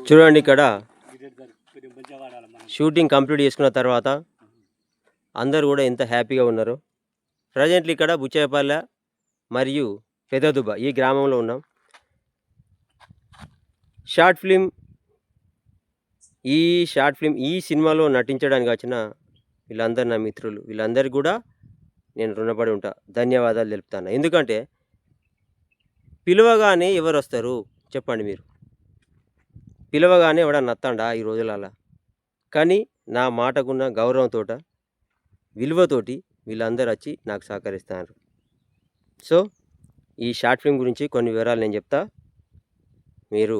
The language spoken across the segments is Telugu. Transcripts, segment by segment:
చూడండి, ఇక్కడ షూటింగ్ కంప్లీట్ చేసుకున్న తర్వాత అందరూ కూడా ఎంత హ్యాపీగా ఉన్నారు. ప్రజెంట్లీ ఇక్కడ బుచ్చేపల్లె మరియు పెదదుబ్బ ఈ గ్రామంలో ఉన్నాం. షార్ట్ ఫిల్మ్ ఈ సినిమాలో నటించడానికి వచ్చిన వీళ్ళందరూ నా మిత్రులు. వీళ్ళందరికీ కూడా నేను రుణపడి ఉంటా, ధన్యవాదాలు తెలుపుతాను. ఎందుకంటే పిలవగానే ఎవరు వస్తారు చెప్పండి మీరు? పిలవగానే ఎవడన్నా నత్తండా ఈ రోజులలో? కానీ నా మాటకున్న గౌరవంతో, విలువతోటి వీళ్ళందరూ వచ్చి నాకు సహకరిస్తారు. సో ఈ షార్ట్ ఫిల్మ్ గురించి కొన్ని వివరాలు నేను చెప్తా, మీరు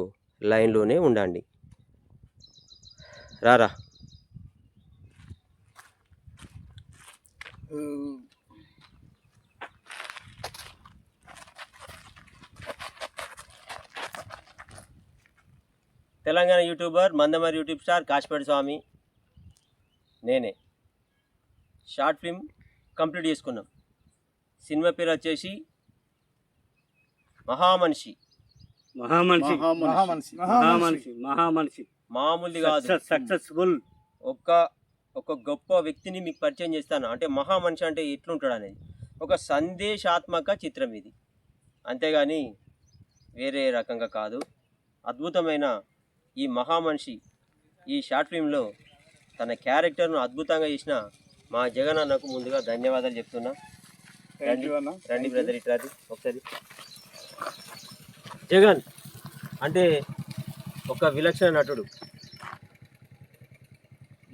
లైన్లోనే ఉండండి. రారా. Telangana YouTuber Mandamarri YouTube star Kasipet Swamy నేనే. షార్ట్ ఫిల్మ్ కంప్లీట్ చేసుకున్నాం. సినిమా పేరు వచ్చేసి మహామనిషి. మామూలుది కాదు, సక్సెస్ఫుల్. ఒక గొప్ప వ్యక్తిని మీకు పరిచయం చేస్తాను. అంటే మహామనిషి అంటే ఎట్లుంటాడు అనేది ఒక సందేశాత్మక చిత్రం ఇది, అంతేగాని వేరే రకంగా కాదు. అద్భుతమైన ఈ మహామనిషి ఈ షార్ట్ ఫిల్మ్లో తన క్యారెక్టర్ను అద్భుతంగా చేసిన మా జగన్ అన్నకు ముందుగా ధన్యవాదాలు చెప్తున్నా. రండి బ్రదర్, ఇట్లా ఒకసారి. జగన్ అంటే ఒక విలక్షణ నటుడు.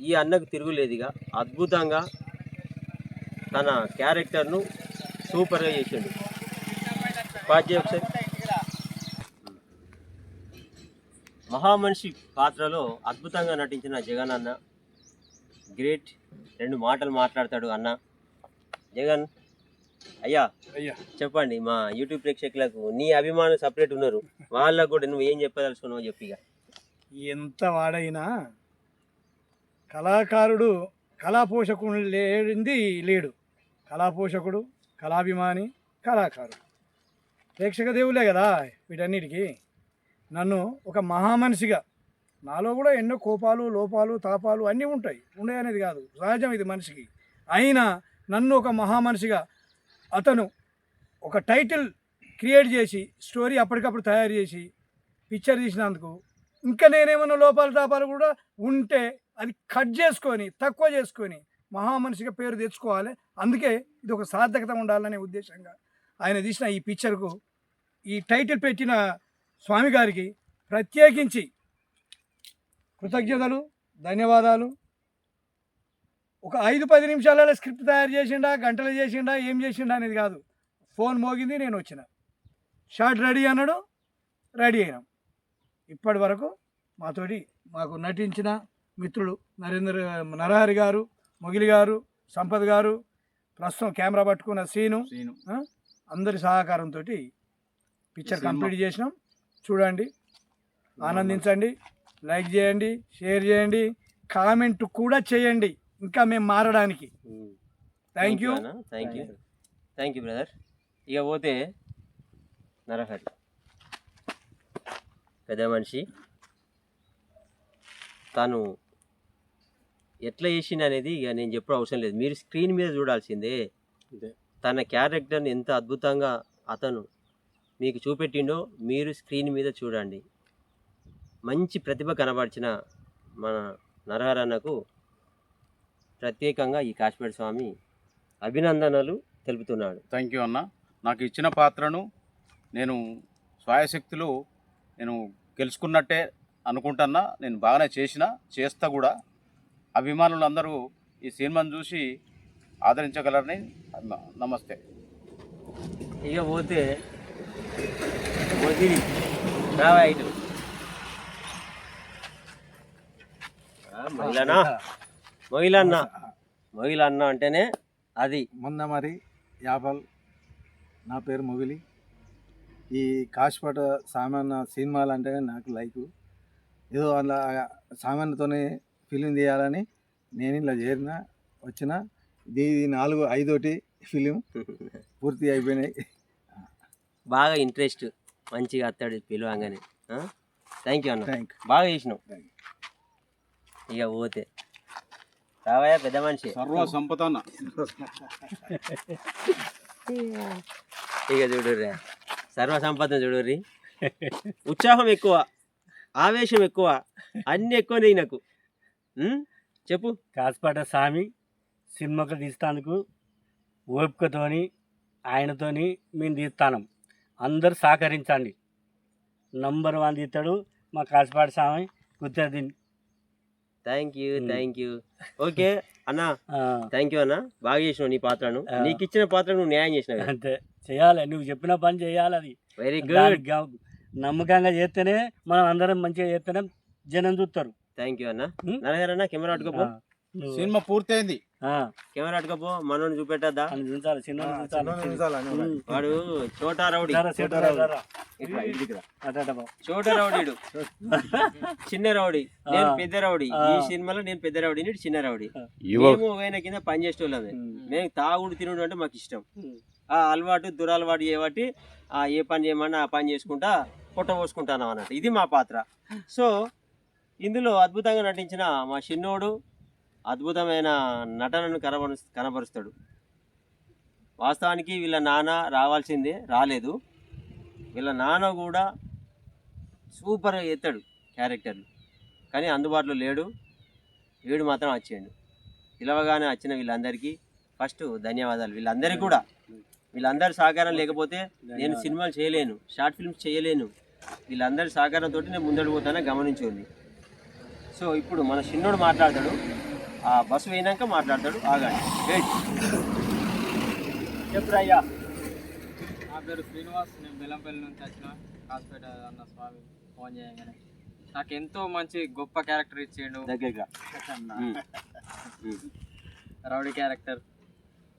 ఈ అన్నకు తిరుగులేదుగా. అద్భుతంగా తన క్యారెక్టర్ను సూపర్గా చేసిండు. పాజ్ ఒకసారి. మహామనిషి పాత్రలో అద్భుతంగా నటించిన జగన్ అన్న గ్రేట్. 2 మాటలు మాట్లాడతాడు అన్న. జగన్ అయ్యా చెప్పండి, మా యూట్యూబ్ ప్రేక్షకులకు నీ అభిమానులు సపరేట్ ఉన్నారు, వాళ్ళకు కూడా నువ్వు ఏం చెప్పదలుచుకున్నావు చెప్పిగా. ఎంత వాడైనా కళాకారుడు కళాపోషకుడు లేడు. కళాపోషకుడు, కళాభిమాని, కళాకారుడు ప్రేక్షక దేవులే కదా వీటన్నిటికీ. నన్ను ఒక మహామనిషిగా, నాలో కూడా ఎన్నో కోపాలు, లోపాలు, తాపాలు అన్నీ ఉంటాయి. ఉండే అనేది కాదు, సహజం ఇది మనిషికి. అయినా నన్ను ఒక మహామనిషిగా అతను ఒక టైటిల్ క్రియేట్ చేసి స్టోరీ అప్పటికప్పుడు తయారు చేసి పిక్చర్ తీసినందుకు, ఇంకా నేనేమన్నా లోపాలు తాపాలు కూడా ఉంటే అది కట్ చేసుకొని తక్కువ చేసుకొని మహామనిషిగా పేరు తెచ్చుకోవాలి. అందుకే ఇది ఒక సార్థకత ఉండాలనే ఉద్దేశంగా ఆయన తీసిన ఈ పిక్చర్కు ఈ టైటిల్ పెట్టిన స్వామి గారికి ప్రత్యేకించి కృతజ్ఞతలు, ధన్యవాదాలు. ఒక 5-10 నిమిషాలలో స్క్రిప్ట్ తయారు చేసిండా, గంటలు చేసిండా, ఏం చేసిండా అనేది కాదు. ఫోన్ మోగింది, నేను వచ్చిన, షార్ట్ రెడీ అన్నాడు, రెడీ అయినాం. ఇప్పటి వరకు మాకు నటించిన మిత్రులు నరహరి గారు, మొగిలి గారు, సంపత్ గారు, ప్రస్తుతం కెమెరా పట్టుకున్న శ్రీను, అందరి సహకారంతో పిక్చర్ కంప్లీట్ చేసినాం. చూడండి, ఆనందించండి, లైక్ చేయండి, షేర్ చేయండి, కామెంట్ కూడా చేయండి, ఇంకా మేము మారడానికి. Thank you brother. ఇక పోతే నరహరి పెద్ద మనిషి, తను ఎట్లా చేసింది అనేది ఇక నేను చెప్పడం అవసరం లేదు, మీరు స్క్రీన్ మీద చూడాల్సిందే. తన క్యారెక్టర్ని ఎంత అద్భుతంగా అతను మీకు చూపెట్టిండో మీరు స్క్రీన్ మీద చూడండి. మంచి ప్రతిభ కనబరిచిన మన నరహరి అన్నకు ప్రత్యేకంగా ఈ కాశీపేట స్వామి అభినందనలు తెలుపుతున్నాడు. థ్యాంక్ యూ అన్న. నాకు ఇచ్చిన పాత్రను నేను స్వయశక్తులు నేను గెలుచుకున్నట్టే అనుకుంటున్నా. నేను బాగానే చేస్తా కూడా. అభిమానులందరూ ఈ సినిమాను చూసి ఆదరించగలరని నమస్తే. ఇక పోతే మొగిలన్న అంటేనే అది మందమరి యాపల్. నా పేరు మొగిలి. ఈ కాశీపేట సామాన్య సినిమాలు అంటే నాకు లైకు. ఏదో అలా సామాన్యతోనే ఫిలిం తీయాలని నేను ఇలా వచ్చిన. ఇది 4-5 ఫిలిం పూర్తి అయిపోయినాయి. బాగా ఇంట్రెస్ట్, మంచిగా అత్తాడు పిలవంగానే. థ్యాంక్ యూ అన్న, థ్యాంక్ బాగా చేసినావు. Thank ఇక పోతే రావయ్యా పెద్ద మనిషి. సర్వ సంపదన్న ఇక చూడుర్రా సర్వ సంపద చూడుర్రి. ఉత్సాహం ఎక్కువ, ఆవేశం ఎక్కువ, అన్నీ ఎక్కువ నాకు. చెప్పు. కాసిపాట స్వామి సినిమాకు తీస్తానికి ఓపికతోని ఆయనతోని మేము తీస్తాను. అందరూ సహకరించండి. నంబర్ 1 తీస్తాడు మా కాసిపాట స్వామి కుర్చీ. Thank you. ఓకే అన్న, థ్యాంక్ యూ అన్న, బాగా చేసినావు నీ పాత్రను. నీకు ఇచ్చిన పాత్ర నువ్వు న్యాయం చేసినావు. అంతే చేయాలి, నువ్వు చెప్పిన పని చేయాలి. అది వెరీ గుడ్. నమ్మకంగా చేస్తేనే మనం అందరం మంచిగా చేస్తేనే జనం చూస్తారు. థ్యాంక్ యూ అన్న. నరహర్ అన్న కెమెరా అట్టుకోపో. సినిమా పూర్తయింది. కెమెరా అట్టుకోపో, మనోని చూపెట్టద్దా? చూసాలి చిన్న వాడు చోటా రౌడీ. చోటా రౌడీడు చిన్న రౌడీ, నేను పెద్ద రౌడీ. ఈ సినిమాలో నేను పెద్ద రౌడీ, నీడు చిన్న రౌడీ. మేము ఆయన కింద పని చేసేవాళ్ళమే. మేము తాగుడు తినడం అంటే మాకు ఇష్టం. ఆ అలవాటు దురలవాటు చేయబట్టి ఏ పని చేయమన్నా ఆ పని చేసుకుంటా పొట్ట పోసుకుంటాను అన్నట్టు. ఇది మా పాత్ర. సో ఇందులో అద్భుతంగా నటించిన మా చిన్నోడు అద్భుతమైన నటనను కనబరుస్తాడు. వాస్తవానికి వీళ్ళ నాన్న రావాల్సిందే, రాలేదు. వీళ్ళ నాన్న కూడా సూపర్గా ఎత్తాడు క్యారెక్టర్లు, కానీ అందుబాటులో లేడు. వీడు మాత్రం వచ్చాడు. పిలవగానే వచ్చిన వీళ్ళందరికీ ఫస్ట్ ధన్యవాదాలు. వీళ్ళందరికీ కూడా, వీళ్ళందరి సహకారం లేకపోతే నేను సినిమాలు చేయలేను, షార్ట్ ఫిల్మ్స్ చేయలేను. వీళ్ళందరి సహకారంతో నేను ముందడు పోతానని గమనించుంది. సో ఇప్పుడు మన చిన్నోడు మాట్లాడతాడు, ఆ బస్సు పోయినాక మాట్లాడతాడు. ఆగండి, వెయిట్. చెప్పురయ్యా. నా పేరు శ్రీనివాస్, నేను బెల్లంపల్లి నుంచి వచ్చిన. కాసిపేట అన్న స్వామి ఫోన్ చేయగానే నాకు ఎంతో మంచి గొప్ప క్యారెక్టర్ ఇచ్చిండు. దగ్గరగా రౌడీ క్యారెక్టర్.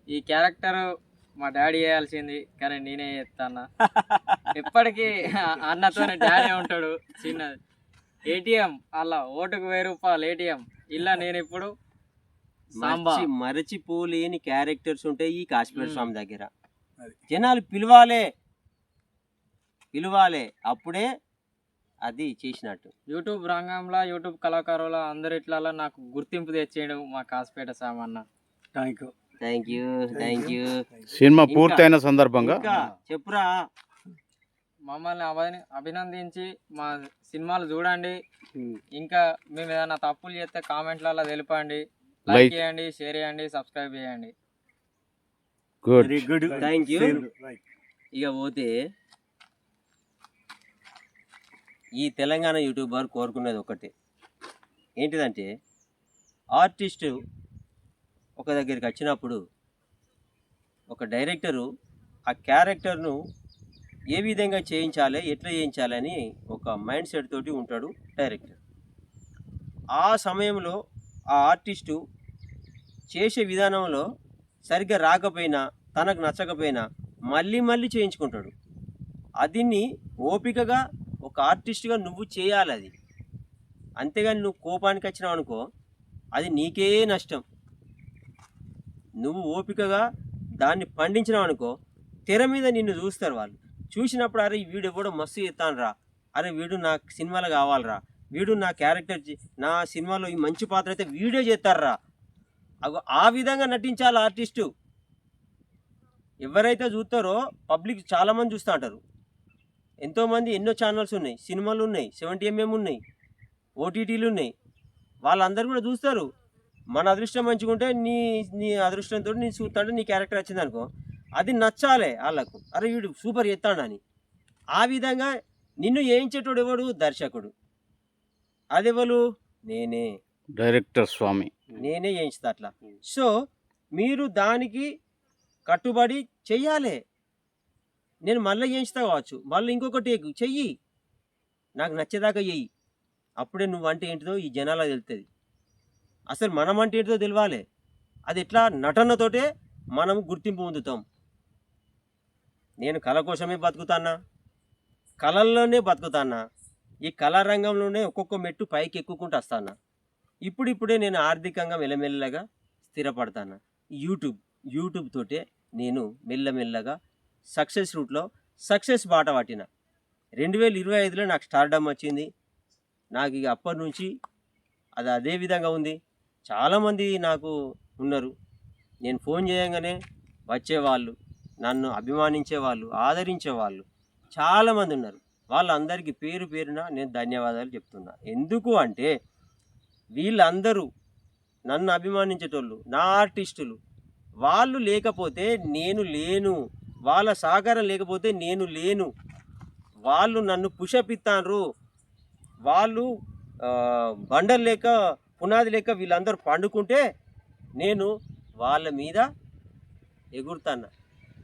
ఈ క్యారెక్టర్ మా డాడీ వేయాల్సింది, కానీ నేనే చేస్తాను. ఎప్పటికీ అన్నతోనే డాడీ ఉంటాడు. చిన్నది ఏటీఎం, అలా ఓటుకు 1000 రూపాయలు ఏటీఎం. ఇలా నేను ఇప్పుడు మరచిపోలేని క్యారెక్టర్స్ ఉంటాయి ఈ కాశ్మీర్ స్వామి దగ్గర. జనాలు పిలవాలే, అప్పుడే అది చేసినట్టు. యూట్యూబ్ రంగంలో యూట్యూబ్ కళాకారుల అందరిట్లలో నాకు గుర్తింపు తెచ్చేయడం మా కాసిపేట స్వామి అన్న. Thank you. సినిమా పూర్తయిన సందర్భంగా చెప్పురా. మమ్మల్ని అభినందించి మా సినిమాలు చూడండి. ఇంకా మేము ఏదైనా తప్పులు చేస్తే కామెంట్లలో తెలపండి. లైక్ చేయండి, షేర్ చేయండి, సబ్స్క్రైబ్ చేయండి. Very good, thank you. ఇక పోతే ఈ తెలంగాణ యూట్యూబర్ కోరుకునేది ఒకటే, ఏంటిదంటే ఆర్టిస్టు ఒక దగ్గరికి వచ్చినప్పుడు ఒక డైరెక్టరు ఆ క్యారెక్టర్ను ఏ విధంగా చేయించాలి, ఎట్లా చేయించాలని ఒక మైండ్ సెట్ తోటి ఉంటాడు డైరెక్టర్. ఆ సమయంలో ఆ ఆర్టిస్టు చేసే విధానంలో సరిగ్గా రాకపోయినా, తనకు నచ్చకపోయినా మళ్ళీ చేయించుకుంటాడు. అదిని ఓపికగా ఒక ఆర్టిస్ట్గా నువ్వు చేయాలి అది. అంతేగాని నువ్వు కోపానికి వచ్చినావు అనుకో, అది నీకే నష్టం. నువ్వు ఓపికగా దాన్ని పండించినావు అనుకో, తెర మీద నిన్ను చూస్తారు వాళ్ళు. చూసినప్పుడు అరే వీడు ఎవడో మస్తు చేస్తాను రా, అరే వీడు నా సినిమాలో కావాలరా, వీడు నా క్యారెక్టర్ నా సినిమాలో ఈ మంచి పాత్ర అయితే వీడే చేస్తారా, ఆ విధంగా నటించాలి ఆర్టిస్టు. ఎవరైతే చూస్తారో పబ్లిక్ చాలామంది చూస్తూ ఉంటారు. ఎంతోమంది ఎన్నో ఛానల్స్ ఉన్నాయి, సినిమాలు ఉన్నాయి, 70mm ఉన్నాయి, ఓటీటీలు ఉన్నాయి. వాళ్ళందరూ కూడా చూస్తారు. మన అదృష్టం మంచిగుంటే నీ అదృష్టంతో నీ చూస్తాడు, నీ క్యారెక్టర్ వచ్చింది అనుకో, అది నచ్చాలి వాళ్ళకు. అరే వీడు సూపర్ చేస్తాడని. ఆ విధంగా నిన్ను వేయించేటోడు ఎవడు? దర్శకుడు. అదెవరు? నేనే, డైరెక్టర్ స్వామి, నేనే చేయించుతా అట్లా. సో మీరు దానికి కట్టుబడి చెయ్యాలి. నేను మళ్ళీ చేయించుతా కావచ్చు, మళ్ళీ ఇంకొక టేకు చెయ్యి, నాకు నచ్చేదాకా చెయ్యి. అప్పుడే నువ్వు అంటే ఏంటిదో ఈ జనాలకు తెలుస్తుంది. అసలు మనం అంటే ఏంటిదో తెలియాలి. అది ఎట్లా? నటనతోటే మనం గుర్తింపు పొందుతాం. నేను కళ కోసమే బతుకుతానా, కళల్లోనే బతుకుతానా, ఈ కళారంగంలోనే ఒక్కొక్క మెట్టు పైకి ఎక్కుకుంటూ వస్తానా. ఇప్పుడిప్పుడే నేను ఆర్థికంగా మెల్లమెల్లగా స్థిరపడతాను. యూట్యూబ్ తోటే నేను మెల్లమెల్లగా సక్సెస్ రూట్లో సక్సెస్ బాట పట్టిన. 2025లో నాకు స్టార్డమ్ వచ్చింది. నాకు ఇక అప్పటి నుంచి అది అదే విధంగా ఉంది. చాలామంది నాకు ఉన్నారు, నేను ఫోన్ చేయగానే వచ్చేవాళ్ళు, నన్ను అభిమానించేవాళ్ళు, ఆదరించేవాళ్ళు చాలామంది ఉన్నారు. వాళ్ళందరికీ పేరు పేరున నేను ధన్యవాదాలు చెప్తున్నా. ఎందుకు అంటే వీళ్ళందరూ నన్ను అభిమానించేటోళ్ళు, నా ఆర్టిస్టులు, వాళ్ళు లేకపోతే నేను లేను, వాళ్ళ సహకారం లేకపోతే నేను లేను. వాళ్ళు నన్ను పుషపిత్తాన్రు, వాళ్ళు బండలు లేక పునాది లేక వీళ్ళందరూ పండుకుంటే నేను వాళ్ళ మీద ఎగురుతాను,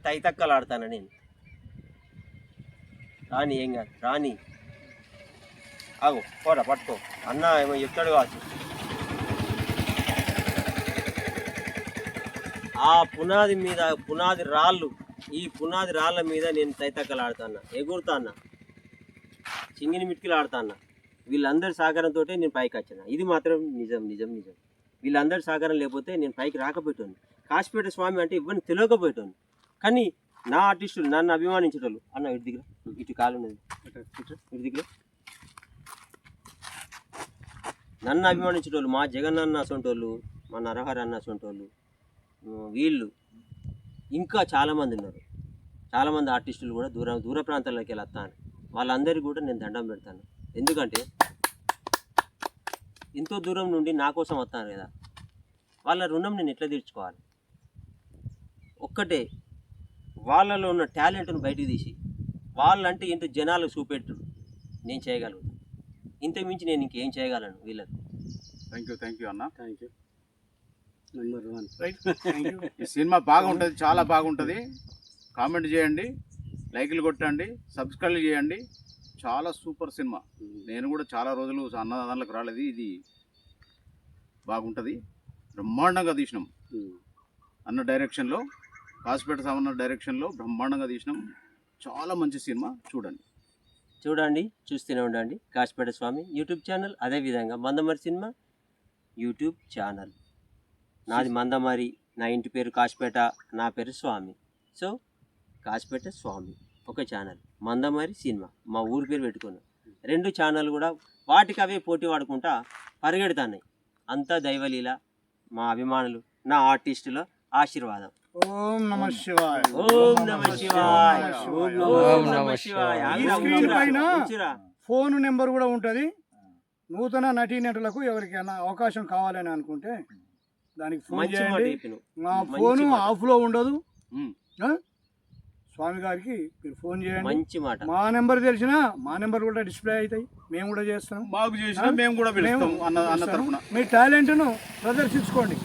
తైతక్కలాడతాను. నేను రాని ఏం కాదు, రాని ఆగు పోరా పట్టుకో అన్న ఏమో చెప్తాడు కావచ్చు. ఆ పునాది మీద పునాది రాళ్ళు, ఈ పునాది రాళ్ళ మీద నేను తైతక్కలాడుతాను, ఎగురుతాను, చింగిని మిట్కిలు ఆడుతాను. వీళ్ళందరి సహకారంతో నేను పైకి వచ్చిన. ఇది మాత్రం నిజం నిజం నిజం. వీళ్ళందరి సహకారం లేకపోతే నేను పైకి రాకపోయేటోని. కాశీపేట స్వామి అంటే ఇవన్నీ తెలియకపోయేటోని. కానీ నా ఆర్టిస్టులు నన్ను అభిమానించేటోళ్ళు. అన్న ఇటు దగ్గర, ఇటు కాలు ఉన్నది, ఇటు దగ్గర నన్ను అభిమానించేటోళ్ళు, మా జగనన్న అసొంటోళ్ళు, మా నరహరి అన్న అసొంటోళ్ళు, వీళ్ళు ఇంకా చాలామంది ఉన్నారు. చాలామంది ఆర్టిస్టులు కూడా దూర ప్రాంతాల్లోకి వెళ్ళి వస్తాను. వాళ్ళందరికీ కూడా నేను దండం పెడతాను. ఎందుకంటే ఎంతో దూరం నుండి నా కోసం వస్తాను కదా, వాళ్ళ రుణం నేను ఎట్లా తీర్చుకోవాలి? ఒక్కటే, వాళ్ళలో ఉన్న టాలెంట్ను బయటికి తీసి వాళ్ళంటే ఏంటో జనాలకు చూపెట్టు నేను చేయగలుగుతాను. ఇంతకు మించి నేను ఇంకేం చేయగలను వీళ్ళకి. థ్యాంక్ యూ అన్న. Thank you. Number 1. Right, thank you. ఈ సినిమా బాగుంటుంది, చాలా బాగుంటుంది. కామెంట్ చేయండి, లైకులు కొట్టండి, సబ్స్క్రైబ్ చేయండి. చాలా సూపర్ సినిమా. నేను కూడా చాలా రోజులు అన్నదానాలకు రాలేదు. ఇది బాగుంటుంది, బ్రహ్మాండంగా తీసినాం అన్న డైరెక్షన్లో, కాశీపేట సామన్న డైరెక్షన్లో బ్రహ్మాండంగా తీసినాం. చాలా మంచి సినిమా, చూడండి. చూస్తూనే ఉండండి కాశీపేట స్వామి యూట్యూబ్ ఛానల్, అదేవిధంగా మందమరి సినిమా యూట్యూబ్ ఛానల్. నాది మందమరి, నా ఇంటి పేరు కాశీపేట, నా పేరు స్వామి. సో కాశీపేట స్వామి ఒక ఛానల్, మందమరి సినిమా మా ఊరి పేరు పెట్టుకున్నాం. 2 ఛానల్ కూడా వాటికి అవే పోటీ వాడుకుంటా పరిగెడుతున్నాయి. అంతా దైవలీల, మా అభిమానులు, నా ఆర్టిస్టుల ఆశీర్వాదం. ఓం నమ శివాయ. ఓం నమ శివాయ. ఓం నమ శివాయ. ఈ స్క్రీన్ పైన ఫోన్ నెంబర్ కూడా ఉంటుంది. నూతన నటీనటులకు ఎవరికైనా అవకాశం కావాలని అనుకుంటే దానికి ఫోన్ మంచి మాట చేయండి. చెప్పినావు. నా ఫోను ఆఫ్లో ఉండదు. ఉమ్. స్వామి గారికి మీరు ఫోన్ చేయండి. మంచి మాట. మా నెంబర్ తెలిసినా మా నెంబర్ కూడా డిస్ప్లే అవుతాయి, మేము కూడా చేస్తాం. మాకు చేసిన మేము కూడా పిలుస్తాం అన్న తరపున. మీ టాలెంట్ను ప్రదర్శించుకోండి.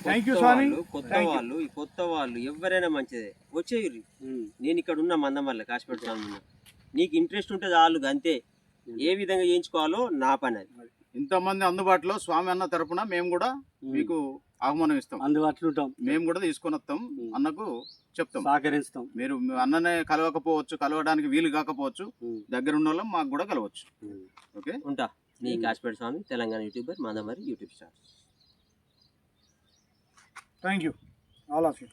థ్యాంక్ యూ స్వామి. కొత్త వాళ్ళు ఎవరైనా మంచిదే వచ్చేయరు. నేను ఇక్కడ ఉన్న మందమల్ల కాశీపేట స్వామి ఉన్నా. నీకు ఇంట్రెస్ట్ ఉంటే చాలు, అంతే. ఏ విధంగా చేయించుకోవాలో నా పని అది. ఇంతమంది అందుబాటులో స్వామి అన్న తరపున మేము కూడా మీకు ఆహ్వానం ఇస్తాం. అందుబాటులో ఉంటాం, మేము కూడా తీసుకొని వస్తాం, అన్నకు చెప్తాం, సహకరిస్తాం. మీరు అన్ననే కలవకపోవచ్చు, కలవడానికి వీలు కాకపోవచ్చు, దగ్గర ఉన్న వాళ్ళం మాకు కూడా కలవచ్చు. ఓకే, ఉంటా. నీ Kasipet Swamy, Telangana YouTuber, Mandamarri YouTube star. Thank you all of you.